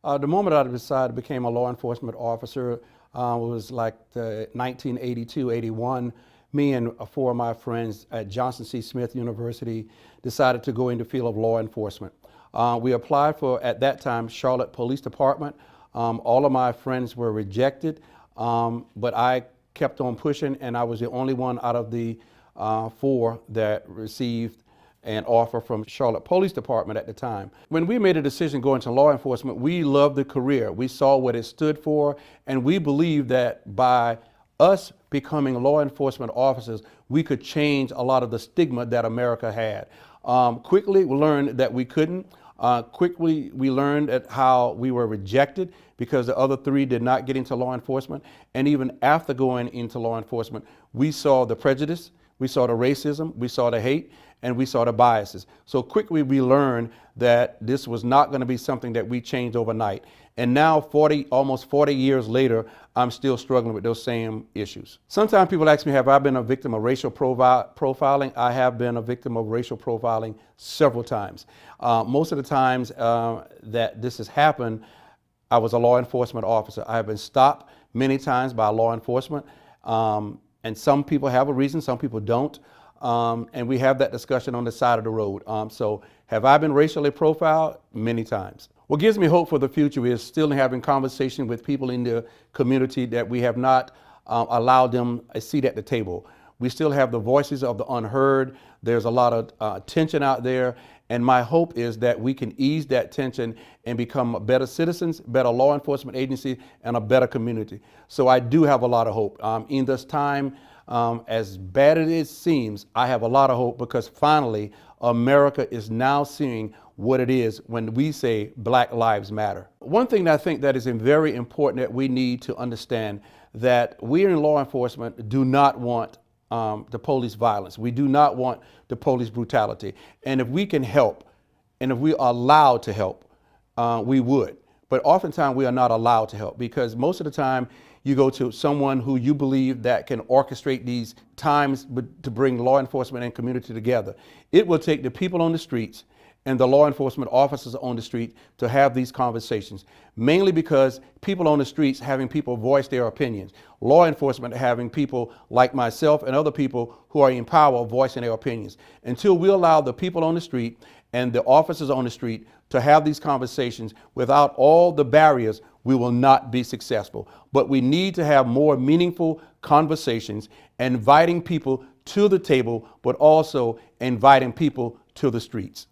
The moment I decided to become a law enforcement officer was like 1982, 81. Me and four of my friends at Johnson C. Smith University decided to go into the field of law enforcement. We applied for, at that time, Charlotte Police Department. All of my friends were rejected, but I kept on pushing, and I was the only one out of the four that received an offer from Charlotte Police Department at the time. When we made a decision going to law enforcement, we loved the career. We saw what it stood for, and we believed that by us becoming law enforcement officers, we could change a lot of the stigma that America had. Quickly, we learned that we couldn't. Quickly, we learned at how we were rejected because the other three did not get into law enforcement. And even after going into law enforcement, we saw the prejudice, we saw the racism, we saw the hate, and we saw the biases. So quickly we learned that this was not going to be something that we changed overnight. And now almost 40 years later, I'm still struggling with those same issues. Sometimes people ask me, have I been a victim of racial profiling? I have been a victim of racial profiling several times. Most of the times that this has happened, I was a law enforcement officer. I have been stopped many times by law enforcement. And some people have a reason, some people don't. And we have that discussion on the side of the road. So have I been racially profiled? Many times. What gives me hope for the future is still having conversation with people in the community that we have not allowed them a seat at the table. We still have the voices of the unheard. There's a lot of tension out there. And my hope is that we can ease that tension and become better citizens, better law enforcement agencies, and a better community. So I do have a lot of hope. In this time, as bad as it seems, I have a lot of hope because finally America is now seeing what it is when we say Black Lives Matter. One thing that I think that is very important that we need to understand that we in law enforcement do not want the police violence. We do not want the police brutality. And if we can help, and if we are allowed to help, we would. But oftentimes we are not allowed to help because most of the time you go to someone who you believe that can orchestrate these times to bring law enforcement and community together. It will take the people on the streets and the law enforcement officers on the street to have these conversations, mainly because people on the streets having people voice their opinions, law enforcement having people like myself and other people who are in power voicing their opinions. Until we allow the people on the street and the officers on the street to have these conversations without all the barriers, we will not be successful. But we need to have more meaningful conversations, inviting people to the table, but also inviting people to the streets.